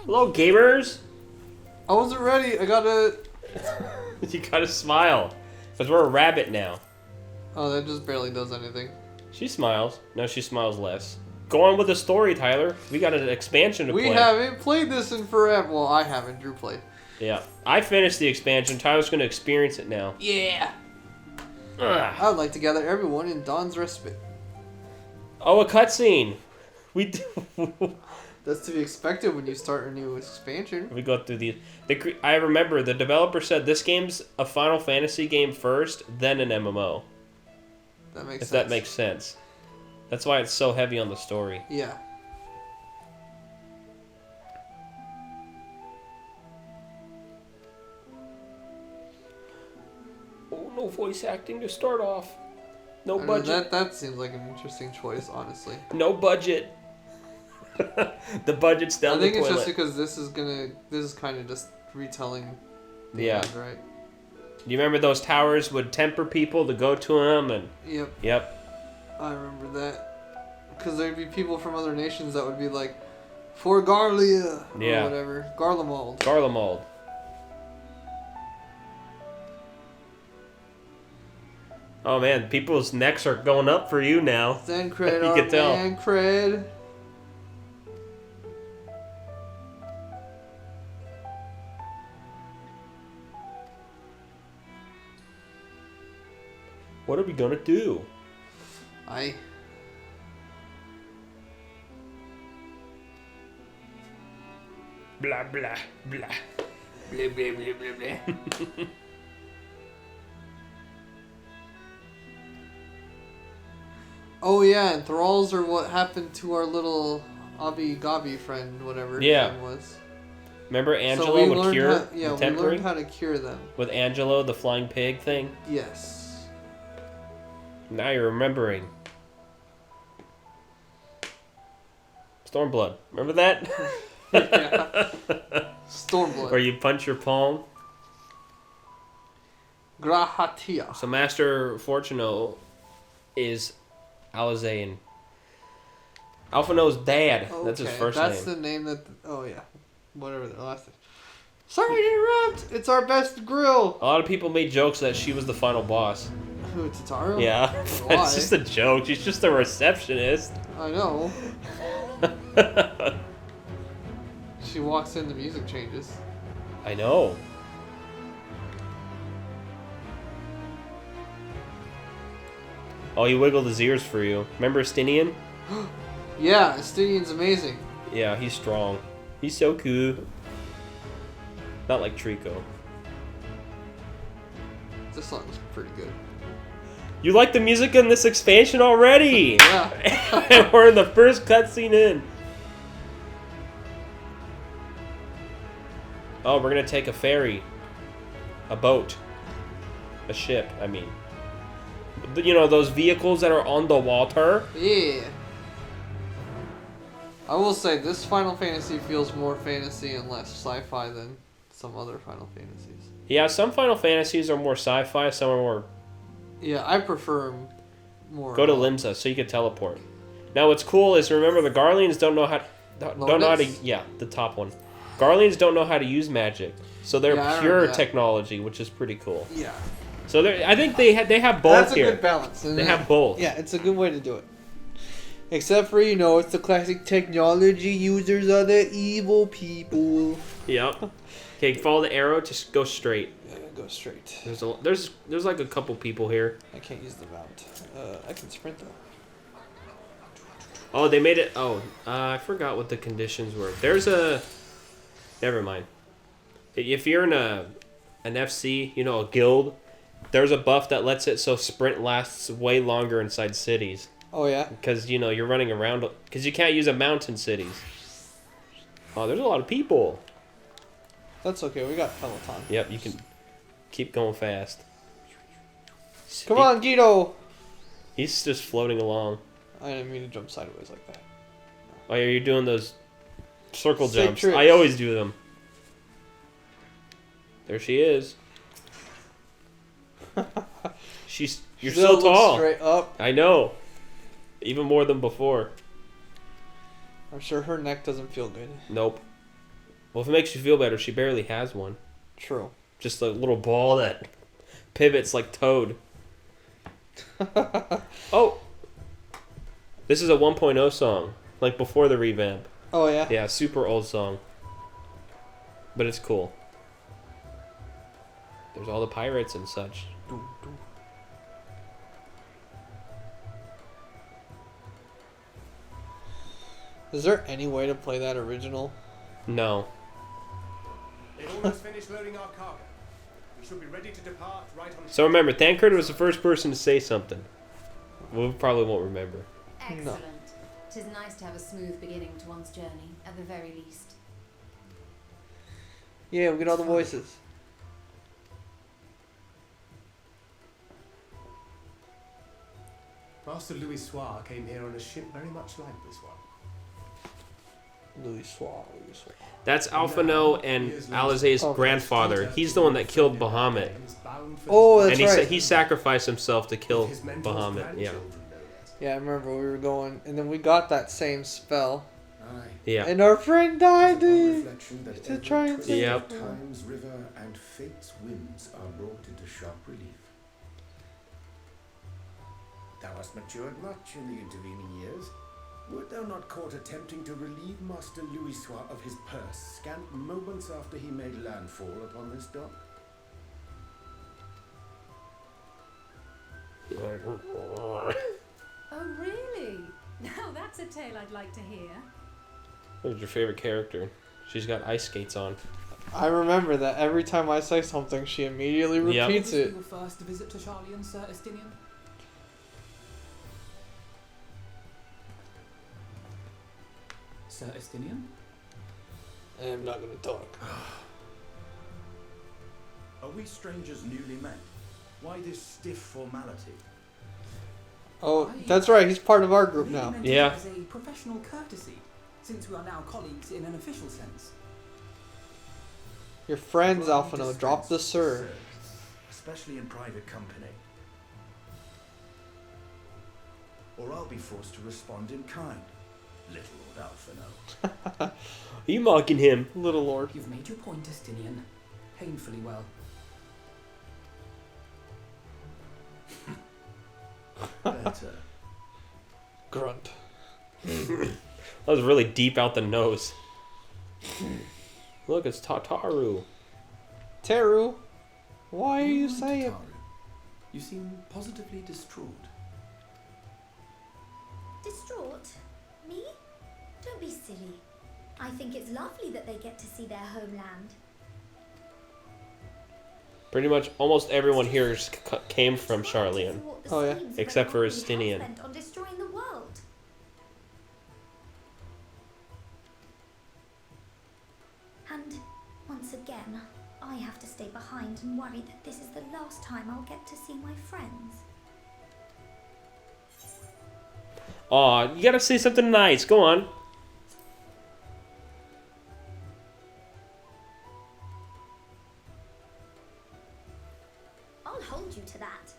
Hello, gamers. I wasn't ready. I gotta... You gotta smile. Because we're a rabbit now. Oh, that just barely does anything. She smiles. No, she smiles less. Go on with the story, Tyler. We got an expansion to play. We haven't played this in forever. Well, I haven't. Drew played. Yeah. I finished the expansion. Tyler's gonna experience it now. Yeah. Ugh. I would like to gather everyone in Dawn's Respite. Oh, a cutscene. We do. That's to be expected when you start a new expansion. We go through the. I remember the developer said this game's a Final Fantasy game first, then an MMO. That makes sense. If that makes sense. That's why it's so heavy on the story. Yeah. Oh, no voice acting to start off. No budget. That seems like an interesting choice, honestly. No budget. The budget's down the toilet. I think it's just because this is kind of just retelling the end, right? You remember those towers would temper people to go to them and... Yep. Yep. I remember that. Because there'd be people from other nations that would be like, for Garlia, or whatever. Garlemald. Garlemald. Oh man, people's necks are going up for you now. Zencred, you can tell. Cred. What are we gonna do? Blah, blah, blah. Blah, blah, blah, blah, blah. Oh yeah, and thralls are what happened to our little Abby friend, whatever his name was. Remember Angelo would cure the we learned how to cure them. With Angelo, the flying pig thing? Yes. Now you're remembering. Stormblood. Remember that? Yeah. Stormblood. Where you punch your palm? Grahatia. So Master Fortuno is Alizain. Alphino's dad. Okay, that's his first name. That's the name that... Oh, yeah. Whatever the last name. Sorry to interrupt! It's our best grill! A lot of people made jokes that she was the final boss. Who, Tataru? Yeah. Why? It's just a joke. She's just a receptionist. I know. She walks in, the music changes. I know. Oh, he wiggled his ears for you. Remember Estinian? Yeah, Estinian's amazing. Yeah, he's strong. He's so cool. Not like Trico. This song's pretty good. You like the music in this expansion already? Yeah. And we're in the first cutscene in. Oh, we're gonna take a ferry. A boat. A ship, I mean. You know, those vehicles that are on the water? Yeah. I will say, this Final Fantasy feels more fantasy and less sci-fi than some other Final Fantasies. Yeah, some Final Fantasies are more sci-fi, some are more... Yeah, I prefer 'em more. Go to Limsa so you can teleport. Now what's cool is, remember, the Garleans don't know how to... Yeah, the top one. Garleans don't know how to use magic. So they're pure technology, which is pretty cool. Yeah. So I think they have both That's here. That's a good balance. They have both. Yeah, it's a good way to do it. Except for, it's the classic technology users are the evil people. Yep. Okay, follow the arrow, just go straight. Yeah, go straight. There's like a couple people here. I can't use the mount. I can sprint though. Oh, they made it. Oh, I forgot what the conditions were. There's a... Never mind. If you're in an FC, a guild, there's a buff that lets it so sprint lasts way longer inside cities. Oh, yeah? Because, you're running around... Because you can't use a mount in cities. Oh, there's a lot of people. That's okay. We got Peloton. Yep, you can keep going fast. Come on, Guido! He's just floating along. I didn't mean to jump sideways like that. Oh, yeah, you're doing those circle Sick jumps. tricks. I always do them. There she is. You're so tall. Straight up. I know. Even more than before. I'm sure her neck doesn't feel good. Nope. Well, if it makes you feel better, she barely has one. True. Just a little ball that pivots like Toad. Oh! This is a 1.0 song. Like before the revamp. Oh, yeah? Yeah, super old song. But it's cool. There's all the pirates and such. Is there any way to play that original? No. They've almost finished loading our cargo. We should be ready to depart right on. So remember, Thancred was the first person to say something. We probably won't remember. Excellent. No. 'Tis nice to have a smooth beginning to one's journey, at the very least. Yeah, we get all the voices. Master Louis Soir came here on a ship very much like this one. Louis Soir. That's Alphino and Alizé's grandfather. He's the one that killed Bahamut. Oh, that's And he right. he sacrificed himself to kill Bahamut. Yeah. Yeah, I remember we were going, and then we got that same spell. Yeah. And our friend died to to try and save Yep. Time's river and fate's winds are brought into sharp relief. Thou hast matured much in the intervening years. Wert thou not caught attempting to relieve Master Louis Soir of his purse scant moments after he made landfall upon this dock? Oh, really? Now that's a tale I'd like to hear. Who's your favorite character? She's got ice skates on. I remember that every time I say something, she immediately Yep. repeats it. Your first visit to Charlian, Sir Estinian? Sir Estinian? I'm not gonna talk. Are we strangers newly met? Why this stiff formality? Oh, that's right. He's part of our group Really now. meant it Yeah. as a professional courtesy, since we are now colleagues in an official sense. Your friends, Well, Alphino. dispense Drop the sir. service, especially in private company. Or I'll be forced to respond in kind. Little Lord Alphino. Are you mocking him? Little Lord. You've made your point, Estinian. Painfully well. Better. Grunt. That was really deep out the nose. Look, it's Tataru. Teru, why are you Right, saying? Taru. You seem positively distraught. Distraught? Me? Don't be silly. I think it's lovely that they get to see their homeland. Pretty much almost everyone here came from Charlian. Oh, yeah. Except for Estinian. On destroying the world. And once again, I have to stay behind and worry that this is the last time I'll get to see my friends. Aw, you gotta say something nice. Go on. I'll hold you to that.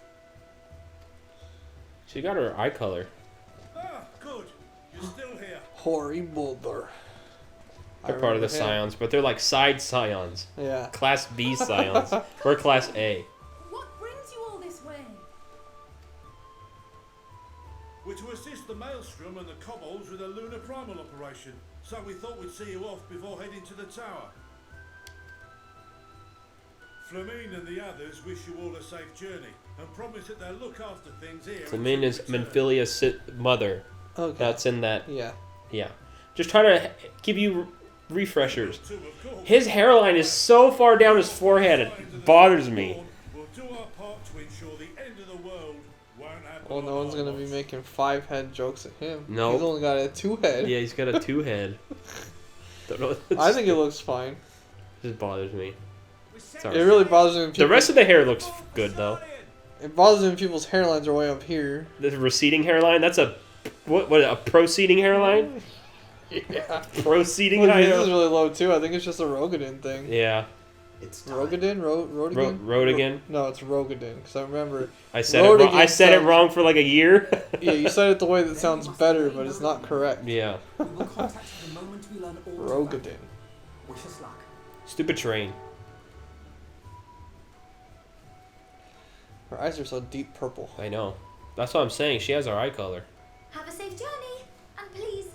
She got her eye color. Ah, good. You're still here. Hoary Boulder. They're part of the Scions, but they're like side Scions. Yeah. Class B Scions. We're Class A. What brings you all this way? We're to assist the Maelstrom and the Kobolds with a lunar primal operation, so we thought we'd see you off before heading to the tower. Flamine and the others wish you all a safe journey and promise that they'll look after things here. Flamine is Menphilia's mother. Okay. That's in that. Yeah. Yeah. Just try to give you refreshers. His hairline is so far down his forehead, it bothers me. We'll do our part to ensure the end of the world won't happen. Well, no one's gonna be making 5-head jokes at him. Nope. He's only got a 2-head. Yeah, he's got a 2-head. Don't know. I think it looks fine. It just bothers me. It really bothers me when people, The rest of the hair looks good though. it bothers me when people's hairlines are way up here. The receding hairline, that's a a proceeding hairline? Yeah. Proceeding Look, his is hairline. really low too. I think it's just a Rogadin thing. Yeah. It's time. Rogadin? Rodigan? Rodigan? No, it's Rogadin. Because I remember. I said it wrong. Rodigan I said it sounds- wrong for like a year. Yeah, you said it the way that sounds better, but it's not correct. Yeah. We will contact you the moment we learn all about it. Rogadin. Wish us luck. Stupid train. Her eyes are so deep purple. I know. That's what I'm saying. She has our eye color. Have a safe journey, and please,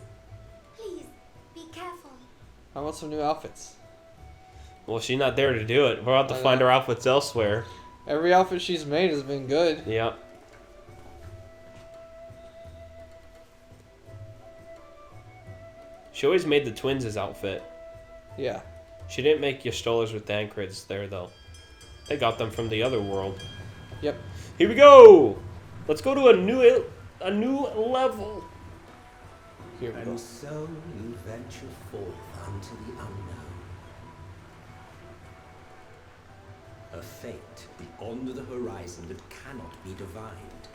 be careful. I want some new outfits. Well, she's not there to do it. We'll have to find her outfits elsewhere. Every outfit she's made has been good. Yeah. She always made the twins' outfit. Yeah. She didn't make Ystola's with Thancred's there, though. They got them from the other world. Yep. Here we go! Let's go to a new level. Here we go. And so you venture forth unto the unknown. A fate beyond the horizon that cannot be divined.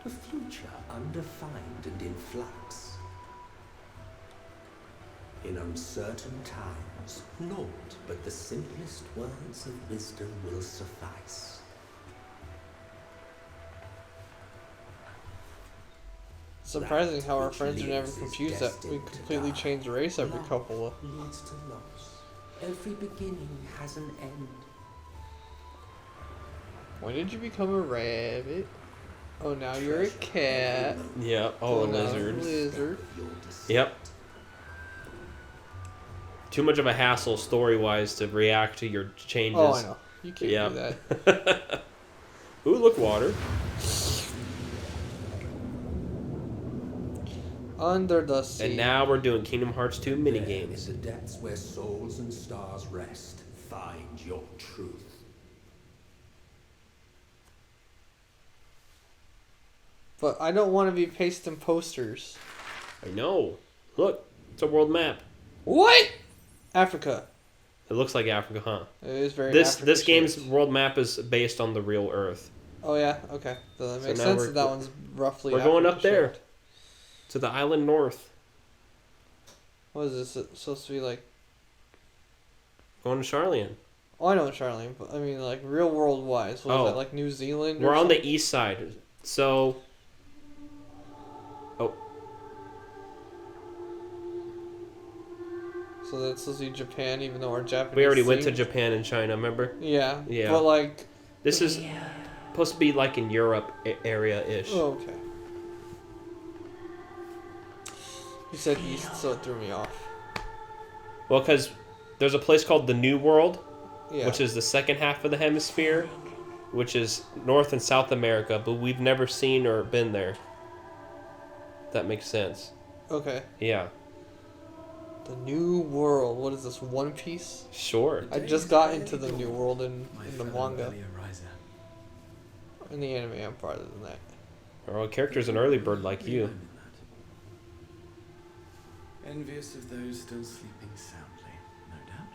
A future undefined and in flux. In uncertain times, naught but the simplest words of wisdom will suffice. Surprising how our friends are never confused that we completely change race every couple of... leads to loss. Every beginning has an end. When did you become a rabbit? Oh, now you're a cat. Yeah. Oh, a now lizard. Lizard. Yep. Too much of a hassle story-wise to react to your changes. Oh, I know. You can't do that. Ooh, look, water. Under the sea. And now we're doing Kingdom Hearts 2 minigames. The depths where souls and stars rest. Find your truth. But I don't want to be pasting posters. I know. Look, it's a world map. What? Africa. It looks like Africa, huh? It is very This game's world map is based on the real Earth. Oh, yeah? Okay. So that makes now sense that one's roughly We're going up Africa there. shaped. To the island north. What is this supposed to be like? Going to Charlian. Oh, I know Charlene, but I mean, like, real world wise. What is that, like New Zealand? We're on the east side. So. Oh. So that's supposed to be Japan, even though our Japanese. We already went to Japan and China, remember? Yeah. Yeah. But, like. This is supposed to be like in Europe area ish. Oh, okay. You said east, so it threw me off. Well, because there's a place called the New World, Yeah. which is the second half of the hemisphere, which is North and South America, but we've never seen or been there. That makes sense. Okay. Yeah. The New World. What is this, One Piece? Sure. I just got into the New World in the manga. In the anime, I'm farther than that. Our character's an early bird like you. Envious of those still sleeping soundly, no doubt.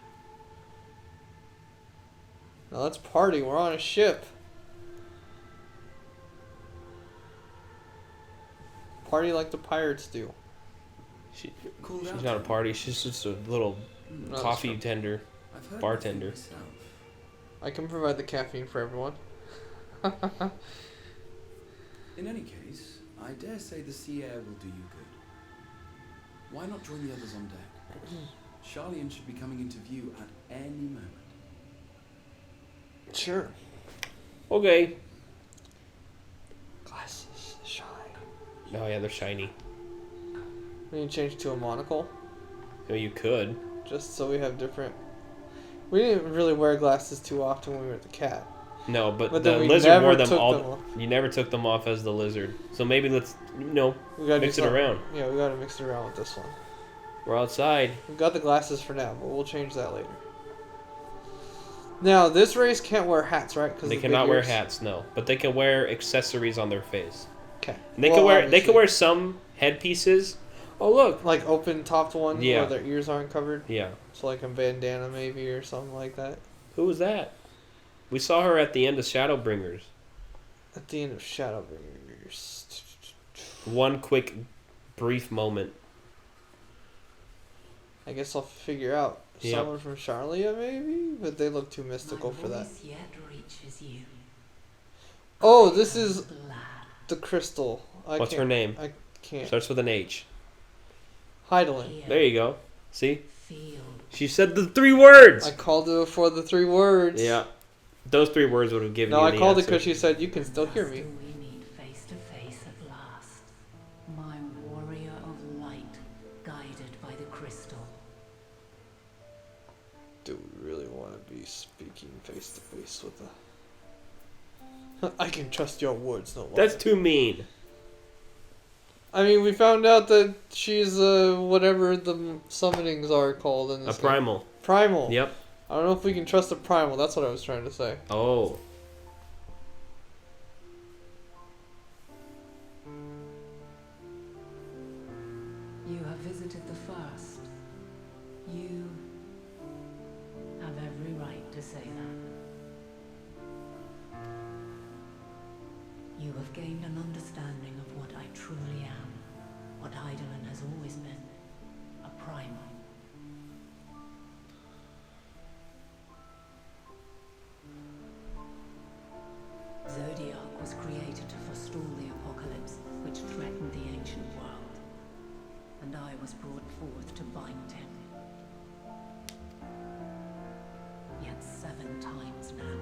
Now let's party. We're on a ship. Party like the pirates do. She's not a party. She's just a little coffee tender, bartender. I can provide the caffeine for everyone. In any case, I dare say the sea air will do you good. Why not join the others on deck? Charlian should be coming into view at any moment. Sure. Okay. Glasses shine. Oh yeah, they're shiny. We need to change to a monocle. Oh, you could. Just so we have different... We didn't really wear glasses too often when we were at the cat. No, but then the we lizard never wore them took all. them off. You never took them off as the lizard. So maybe let's, We gotta mix do it something. around. Yeah, we gotta mix it around with this one. We're outside. We've got the glasses for now, but we'll change that later. Now, this race can't wear hats, right? They cannot wear hats, no. But they can wear accessories on their face. Okay. And they can wear some headpieces. Oh look, like open topped ones Yeah. where their ears aren't covered. Yeah. So like a bandana maybe or something like that. Who was that? We saw her at the end of Shadowbringers. At the end of Shadowbringers. One quick, brief moment. I guess I'll figure out Yep. someone from Charlia maybe, but they look too mystical for that. Yet reaches you. Oh, this is the crystal. What's her name? I can't. Starts with an H. Heidelin. There you go. See? She said the 3 words. I called it before the 3 words. Yeah. Those 3 words would have given no, you I the called it answer. because she said, you can still hear me. We meet face to face at last. My warrior of light, guided by the crystal. Do we really want to be speaking face to face with a... I can trust your words no longer. That's too mean. I mean, we found out that she's whatever the summonings are called in this A primal. game. Primal. Yep. I don't know if we can trust a primal. That's what I was trying to say. Oh. You have visited the first. You have every right to say that. You have gained an understanding of what I truly am, what Eidolon has always been, a primal. Zodiac was created to forestall the apocalypse which threatened the ancient world, and I was brought forth to bind him. Yet 7 times now,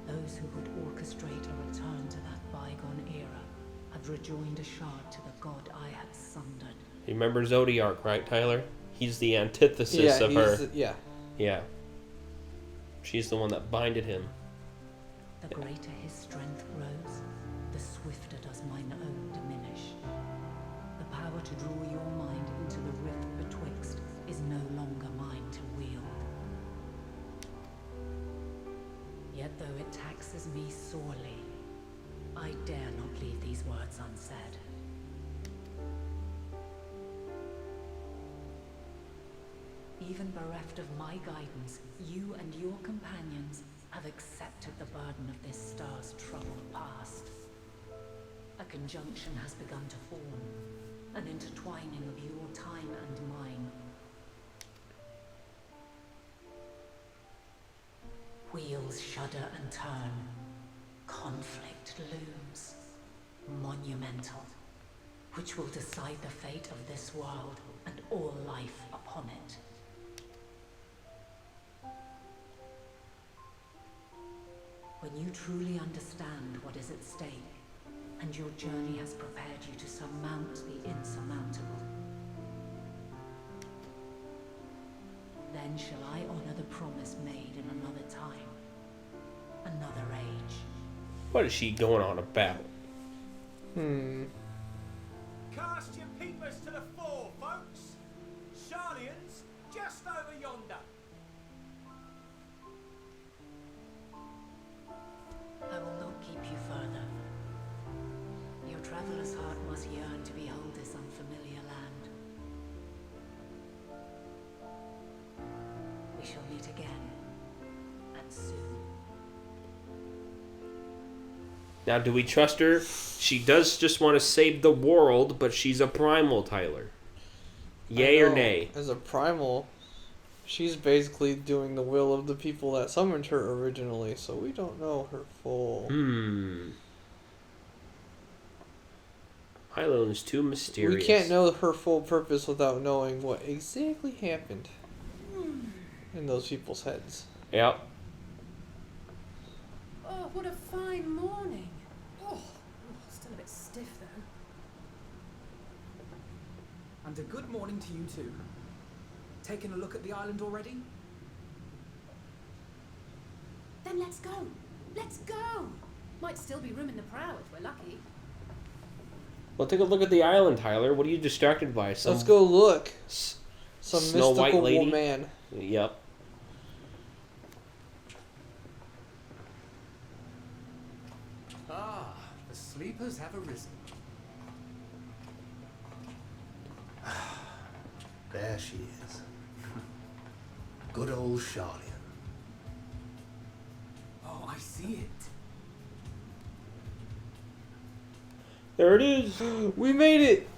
those who would orchestrate a return to that bygone era have rejoined a shard to the god I had sundered. You remember Zodiac, right, Tyler? He's the antithesis of her. Yeah. Yeah. She's the one that binded him. The greater his strength grows, the swifter does mine own diminish. The power to draw your mind into the rift betwixt is no longer mine to wield. Yet though it taxes me sorely, I dare not leave these words unsaid. Even bereft of my guidance, you and your companions have accepted the burden of this star's troubled past. A conjunction has begun to form, an intertwining of your time and mine. Wheels shudder and turn. Conflict looms, monumental, which will decide the fate of this world and all life upon it. When you truly understand what is at stake, and your journey has prepared you to surmount the insurmountable, then shall I honor the promise made in another time, another age. What is she going on about? Cast your peepers to the fore, folks. Sharlian's just over yonder. I will not keep you further. Your traveler's heart must yearn to behold this unfamiliar land. We shall meet again, and soon. Now, do we trust her? She does just want to save the world, but she's a primal, Tyler. Yay or nay? As a primal, she's basically doing the will of the people that summoned her originally, so we don't know her full... Hylone's too mysterious. We can't know her full purpose without knowing what exactly happened in those people's heads. Yep. Oh, what a fine morning. Oh, still a bit stiff though. And a good morning to you too. Taking a look at the island already? Then let's go. Let's go. Might still be room in the prow if we're lucky. Well, take a look at the island, Tyler. What are you distracted by? Let's go look. Some Snow White mystical lady? woman. Yep. Ah, the sleepers have arisen. There she is. Good old Sharlian. Oh, I see it. There it is. We made it!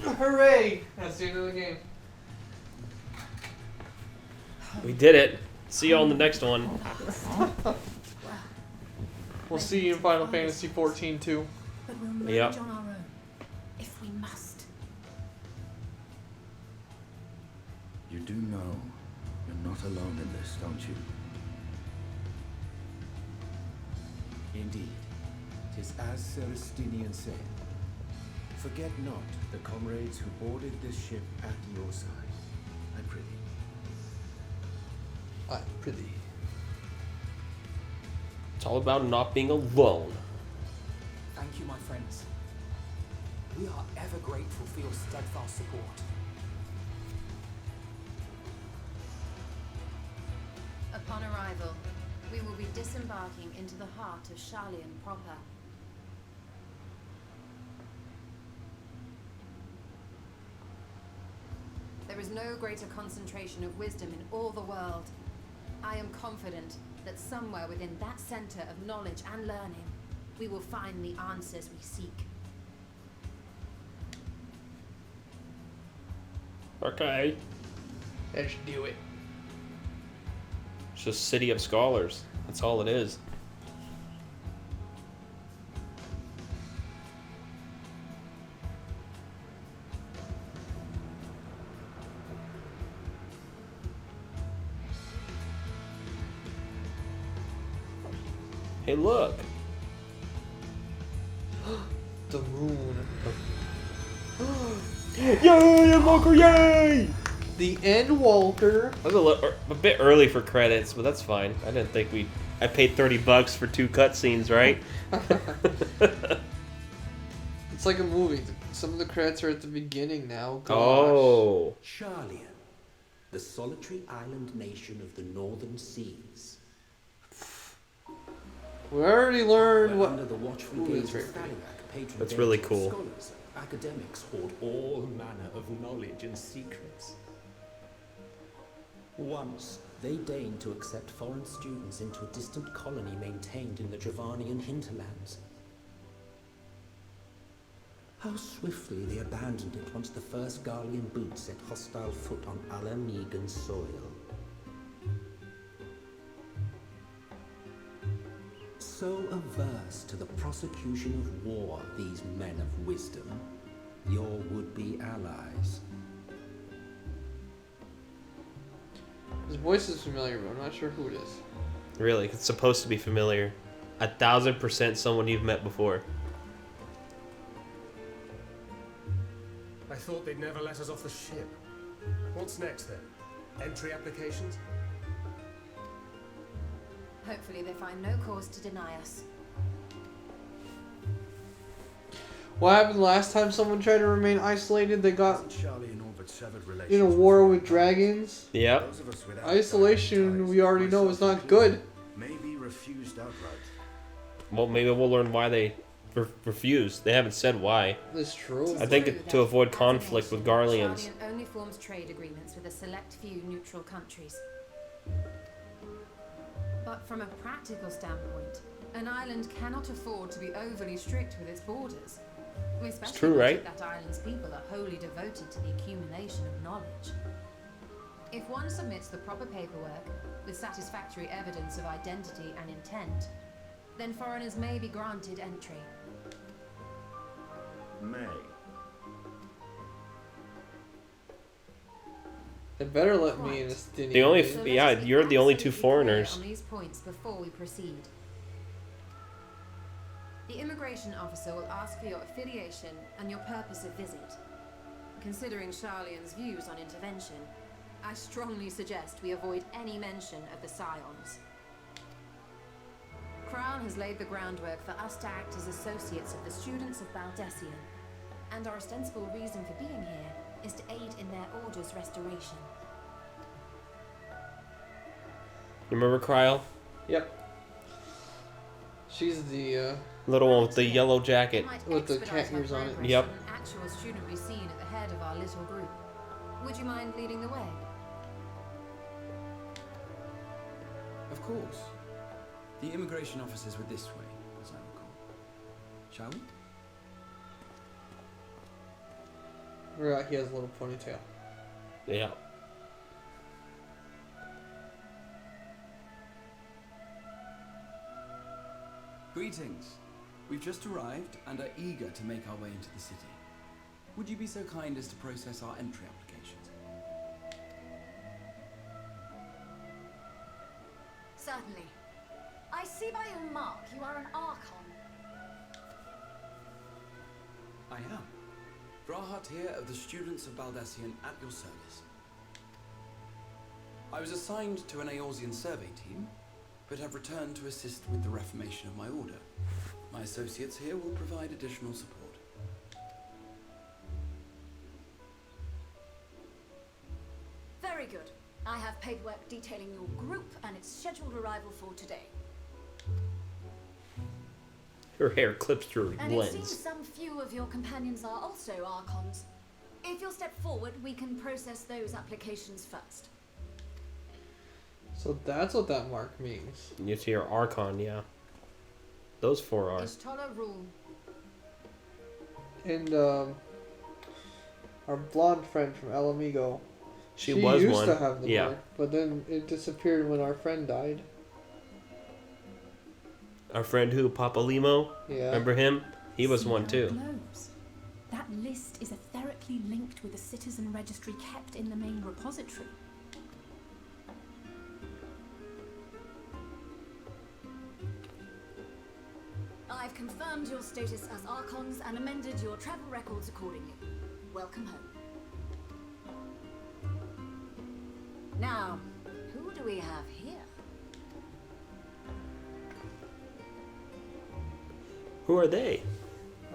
Hooray! That's the end of the game. We did it. See you all in the next one. We'll see you in Final Fantasy 14 too. But we'll manage Yep. on our own. If we must. not alone in this, don't you? Indeed, 'tis as Celestinian said. Forget not the comrades who boarded this ship at your side. I prithee. I prithee. It's all about not being alone. Thank you, my friends. We are ever grateful for your steadfast support. Upon arrival, we will be disembarking into the heart of Sharlayan proper. There is no greater concentration of wisdom in all the world. I am confident that somewhere within that center of knowledge and learning, we will find the answers we seek. Okay. Let's do it. It's just City of Scholars. That's all it is. Hey, look. The moon. Yay, Endwalker, yay! The Endwalker. That was a bit early for credits, but that's fine. I didn't think I paid $30 for 2 cutscenes, right? It's like a movie. Some of the credits are at the beginning now. Gosh. Oh. Sharlayan, the solitary island nation of the northern seas. We already learned what. Under the watchful Ooh, gaze that's of very Thaliak, patron That's deity really of cool. Scholars, academics hoard all manner of knowledge and secrets. Once, they deigned to accept foreign students into a distant colony maintained in the Dravanian hinterlands. How swiftly they abandoned it once the first Garlean boot set hostile foot on Alamegan soil. So averse to the prosecution of war, these men of wisdom, your would-be allies. His voice is familiar, but I'm not sure who it is. Really, it's supposed to be familiar. 1000% someone you've met before. I thought they'd never let us off the ship. What's next then? Entry applications? Hopefully they find no cause to deny us. What happened last time someone tried to remain isolated? They got Sharlayan orbit severed in a war with dragons. Yep. Those of us without Isolation, direct we already know, is myself not good. may be refused outright. Well, maybe we'll learn why they refused. They haven't said why. That's true. I think to avoid conflict with Garleans. Sharlayan only forms trade agreements with a select few neutral countries. But from a practical standpoint, an island cannot afford to be overly strict with its borders. Especially true, right? That island's people are wholly devoted to the accumulation of knowledge. If one submits the proper paperwork with satisfactory evidence of identity and intent, then foreigners may be granted entry. May. They better let me in a stinny. The only, So yeah, let us be you're the only two absolutely clear foreigners. on these points before we proceed. The immigration officer will ask for your affiliation and your purpose of visit. Considering Sharlayan's views on intervention, I strongly suggest we avoid any mention of the Scions. Crown has laid the groundwork for us to act as associates of the students of Baldessian, and our ostensible reason for being here is to aid in their order's restoration. You remember Kryl? Yep. She's the Little one with the yellow jacket. with the cat ears on it. Yep. An actual student be seen at the head of our little group. Would you mind leading the way? Of course. The immigration officers were this way, as I recall. Shall we? Right, he has a little ponytail. Yeah. Greetings. We've just arrived and are eager to make our way into the city. Would you be so kind as to process our entry applications? Certainly. I see by your mark you are an Archon. I am. Drahat here of the Students of Baldassian at your service. I was assigned to an Eorzean survey team, but have returned to assist with the reformation of my order. My associates here will provide additional support. Very good. I have paperwork detailing your group and its scheduled arrival for today. Her hair clips through her And it seems lens. some few of your companions are also Archons. If you'll step forward, we can process those applications first. So that's what that mark means. You see your Archon, yeah. Those 4 are. Ishtola rule. And our blonde friend from El Amigo. She was used one. to have the Yeah. mark, but then it disappeared when our friend died. Our friend who, Papa Limo? Yeah. Remember him? He was See one how it too. glows. That list is etherically linked with the citizen registry kept in the main repository. I've confirmed your status as Archons and amended your travel records accordingly. Welcome home. Now, who do we have here? Who are they?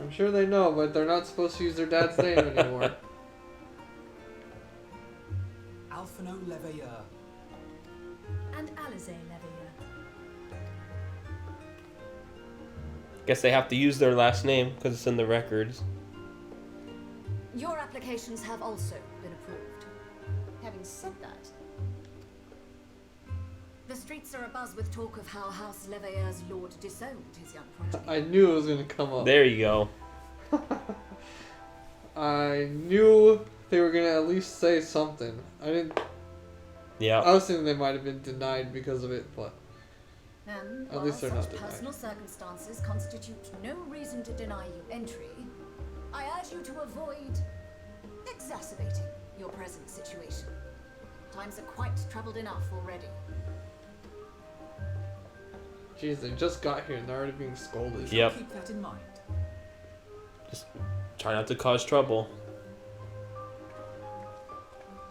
I'm sure they know, but they're not supposed to use their dad's name anymore. Alphino Leveilleur. And Alize Leveilleur. Guess they have to use their last name because it's in the records. Your applications have also been approved. Having said that, the streets are abuzz with talk of how House Leveilleur's lord disowned his young protege. I knew it was going to come up. There you go. I knew they were going to at least say something. I Yeah. was thinking they might have been denied because of it, but And at while least they're such not denied. personal circumstances constitute no reason to deny you entry, I urge you to avoid exacerbating your present situation. Times are quite troubled enough already. Jeez, they just got here and they're already being scolded. Yep. Keep that in mind. Just try not to cause trouble.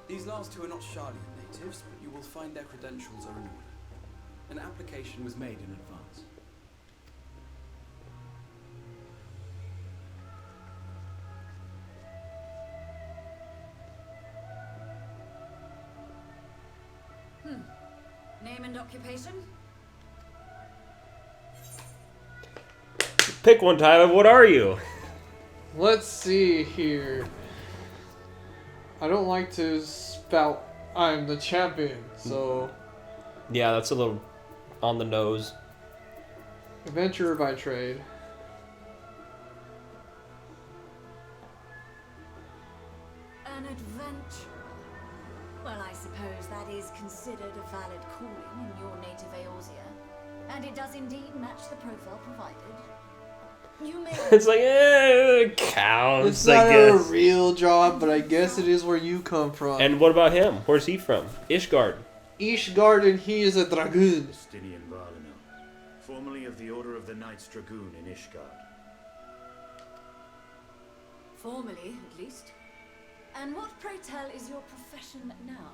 These last two are not Sharlian natives, but you will find their credentials are in order. An application was made in advance. Name and occupation? Pick one, Tyler. What are you? Let's see here. I don't like to spout I'm the champion, so Yeah, that's a little on the nose. adventurer by trade. An adventure. Well, I suppose that is considered a valid calling in your native Eorzea. And it does indeed match the profile provided. You may It's like, it counts, It's not I a guess. real job, but I guess it is where you come from. And what about him? Where's he from? Ishgard. Ishgard, and he is a dragoon. Justinian Valinor, formerly of the Order of the Knights Dragoon in Ishgard. formally, at least. And what, pray tell, is your profession now?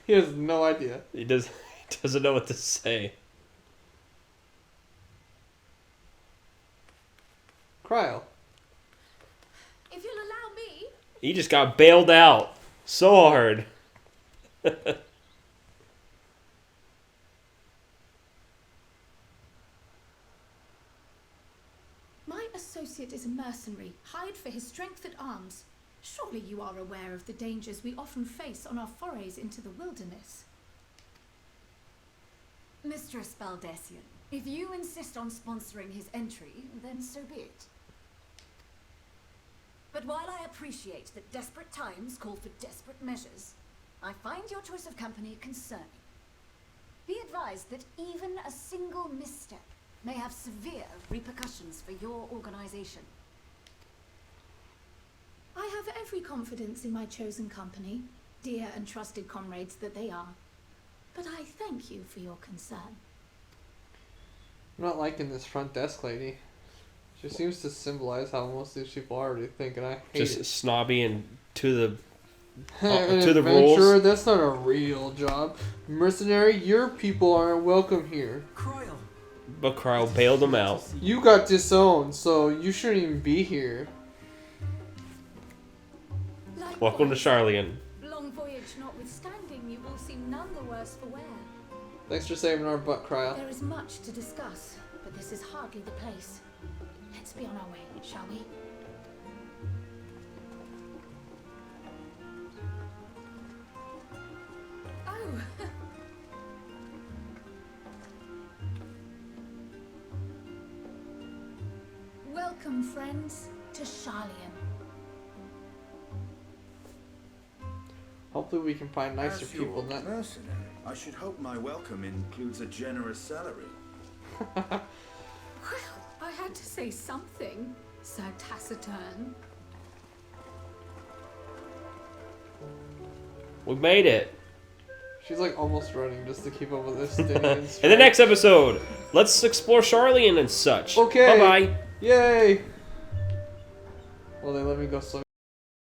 He has no idea. He doesn't know what to say. Cryo. If you'll allow me. He just got bailed out so hard. My associate is a mercenary, hired for his strength at arms. Surely you are aware of the dangers we often face on our forays into the wilderness. Mistress Baldassian, if you insist on sponsoring his entry, then so be it. But while I appreciate that desperate times call for desperate measures, I find your choice of company concerning. Be advised that even a single misstep may have severe repercussions for your organization. I have every confidence in my chosen company, dear and trusted comrades that they are. But I thank you for your concern. I'm not liking this front desk lady. She seems to symbolize how most of these people already think, and I hate Just it. snobby and to the An to the adventurer, rules. that's not a real job. Mercenary, your people aren't welcome here. But Cryo bailed him out. You got disowned, so you shouldn't even be here. Welcome to Charlian. Long voyage notwithstanding, you will seem none the worse for wear. Thanks for saving our butt, Cryo. There is much to discuss, but this is hardly the place. Let's be on our way, shall we? Oh! Welcome, friends, to Charlian. Hopefully we can find nicer As your people than that. mercenary, I should hope my welcome includes a generous salary. Well, I had to say something, Sir Taciturn. We made it. She's like almost running just to keep up with this thing. In the next episode, let's explore Charlian and such. Okay. Bye-bye. Yay! Well, they let me go so